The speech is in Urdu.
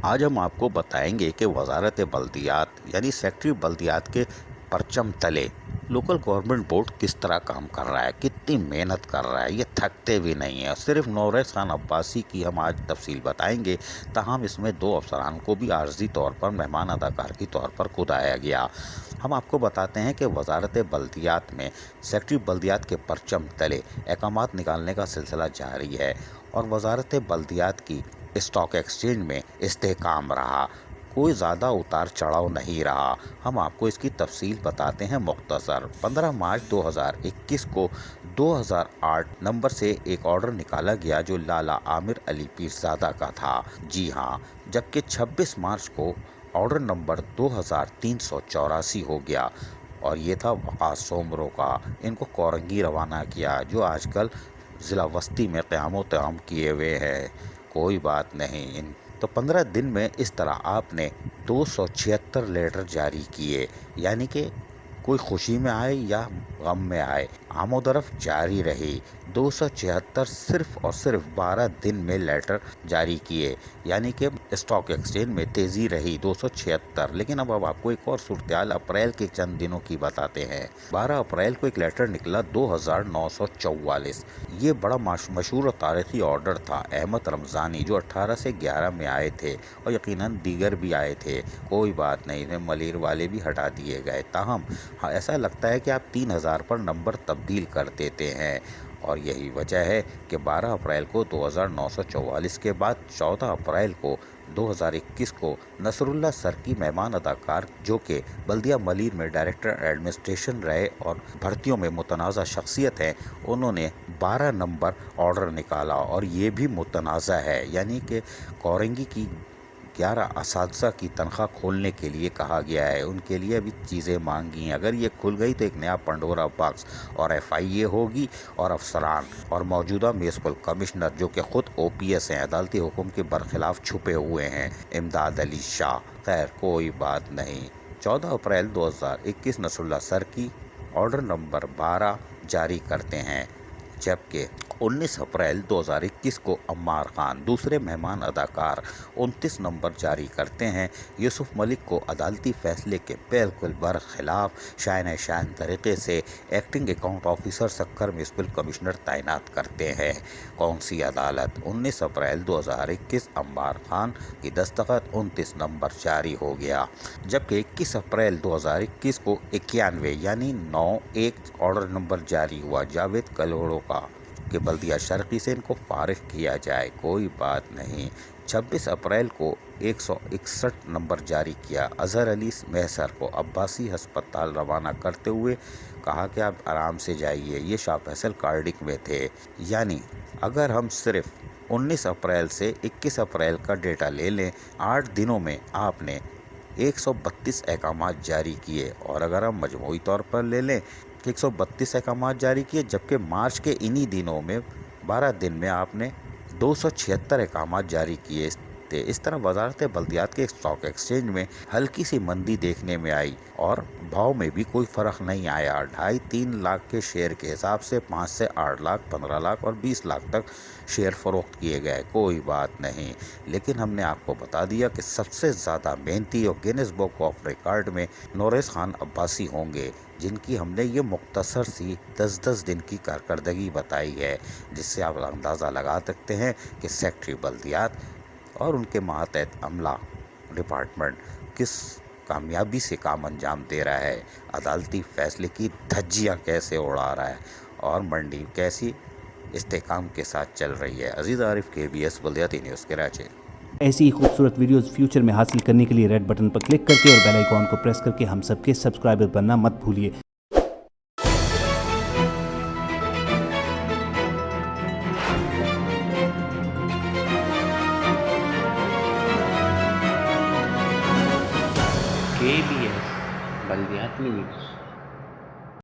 آج ہم آپ کو بتائیں گے کہ وزارت بلدیات یعنی سیکٹری بلدیات کے پرچم تلے لوکل گورنمنٹ بورڈ کس طرح کام کر رہا ہے، کتنی محنت کر رہا ہے، یہ تھکتے بھی نہیں ہیں۔ صرف نوریس خان عباسی کی ہم آج تفصیل بتائیں گے، تاہم اس میں 2 افسران کو بھی عارضی طور پر مہمان اداکار کی طور پر خود آیا گیا۔ ہم آپ کو بتاتے ہیں کہ وزارت بلدیات میں سیکٹری بلدیات کے پرچم تلے احکامات نکالنے کا سلسلہ جاری ہے اور وزارت بلدیات کی اسٹاک ایکسچینج میں استحکام رہا، کوئی زیادہ اتار چڑھاؤ نہیں رہا۔ ہم آپ کو اس کی تفصیل بتاتے ہیں مختصر۔ 15 مارچ 2021 کو 2008 نمبر سے ایک آرڈر نکالا گیا جو لالا عامر علی پیرزادہ کا تھا، جی ہاں، جبکہ 26 مارچ کو آرڈر نمبر 2384 ہو گیا اور یہ تھا وقاص سومرو کا۔ ان کو کورنگی روانہ کیا جو آج کل ضلع وسطی میں قیام و طیام کیے ہوئے ہے، کوئی بات نہیں۔ تو 15 دن میں اس طرح آپ نے 276 لیٹر جاری کیے، یعنی کہ کوئی خوشی میں آئے یا غم میں آئے، آمد و رفت جاری رہی۔ 276 صرف اور صرف 12 دن میں لیٹر جاری کیے، یعنی کہ اسٹاک ایکسچینج میں تیزی رہی 276۔ لیکن اب آپ کو ایک اور صورتحال اپریل کے چند دنوں کی بتاتے ہیں۔ 12 اپریل کو ایک لیٹر نکلا 2944۔ یہ بڑا مشہور اور تاریخی آرڈر تھا احمد رمضانی جو 18 سے 11 میں آئے تھے اور یقیناً دیگر بھی آئے تھے، کوئی بات نہیں، ملیر والے بھی ہٹا دیے گئے۔ تاہم ایسا لگتا ہے کہ آپ 3000 پر نمبر تبدیل کر دیتے ہیں اور یہی وجہ ہے کہ 12 اپریل کو 2944 کے بعد 14 اپریل کو 2021 کو نصر اللہ سرکی مہمان اداکار جو کہ بلدیہ ملیر میں ڈائریکٹر ایڈمنسٹریشن رہے اور بھرتیوں میں متنازع شخصیت ہیں، انہوں نے 12 نمبر آرڈر نکالا اور یہ بھی متنازع ہے، یعنی کہ کورنگی کی 11 اساتذہ کی تنخواہ کھولنے کے لیے کہا گیا ہے، ان کے لیے ابھی چیزیں مانگی ہیں۔ اگر یہ کھل گئی تو ایک نیا پنڈورا باکس اور FIA ہوگی اور افسران اور موجودہ میونسپل کمشنر جو کہ خود OPS ہیں، عدالتی حکم کے برخلاف چھپے ہوئے ہیں، امداد علی شاہ، خیر کوئی بات نہیں۔ 14 اپریل 2021 نصر اللہ سرکی آرڈر نمبر 12 جاری کرتے ہیں، جبکہ 19 اپریل 2021 کو عمار خان دوسرے مہمان اداکار 29 نمبر جاری کرتے ہیں۔ یوسف ملک کو عدالتی فیصلے کے بالکل برخلاف شائن طریقے سے acting account officer Sukkur municipal commissioner تعینات کرتے ہیں کون سی عدالت۔ 19 اپریل 2021 عمار خان کی دستخط 29 نمبر جاری ہو گیا، جبکہ 21 اپریل 2021 کو 91 یعنی 91 آرڈر نمبر جاری ہوا جاوید کلوڑوں کا کہ بلدیہ شرقی سے ان کو فارغ کیا جائے، کوئی بات نہیں۔ 26 اپریل کو 161 نمبر جاری کیا، اظہر علی محسر کو عباسی ہسپتال روانہ کرتے ہوئے کہا کہ آپ آرام سے جائیے، یہ شاہ فیصل کارڈک میں تھے۔ یعنی اگر ہم صرف 19 اپریل سے 21 اپریل کا ڈیٹا لے لیں، 8 دنوں میں آپ نے 132 احکامات جاری کیے، اور اگر ہم مجموعی طور پر لے لیں 132 احکامات جاری کیے، جبکہ مارچ کے انہی دنوں میں 12 دن میں آپ نے 276 احکامات جاری کیے تھے۔ اس طرح وزارت بلدیات کے اسٹاک ایکسچینج میں ہلکی سی مندی دیکھنے میں آئی اور بھاؤ میں بھی کوئی فرق نہیں آیا۔ 2.5-3 لاکھ کے شیئر کے حساب سے 5 سے 8 لاکھ، 15 لاکھ اور 20 لاکھ تک شیئر فروخت کیے گئے، کوئی بات نہیں۔ لیکن ہم نے آپ کو بتا دیا کہ سب سے زیادہ محنتی اور گینیس بک آف ریکارڈ میں نوریس خان عباسی ہوں گے، جن کی ہم نے یہ مختصر سی 10 دن کی کارکردگی بتائی ہے، جس سے آپ اندازہ لگا سکتے ہیں کہ سیکٹری بلدیات اور ان کے ماتحت عملہ ڈپارٹمنٹ کس کامیابی سے کام انجام دے رہا ہے، عدالتی فیصلے کی دھجیاں کیسے اڑا رہا ہے اور منڈی کیسی استحکام کے ساتھ چل رہی ہے۔ عزیز عارف، KBS بلدیاتی نیوز کراچی۔ ایسی ہی خوبصورت ویڈیوز فیوچر میں حاصل کرنے کے لیے ریڈ بٹن پر کلک کر کے اور بیل آئیکن کو پریس کر کے ہم سب کے سبسکرائبر بننا مت بھولیے۔ KBS بلدیاتی نیوز۔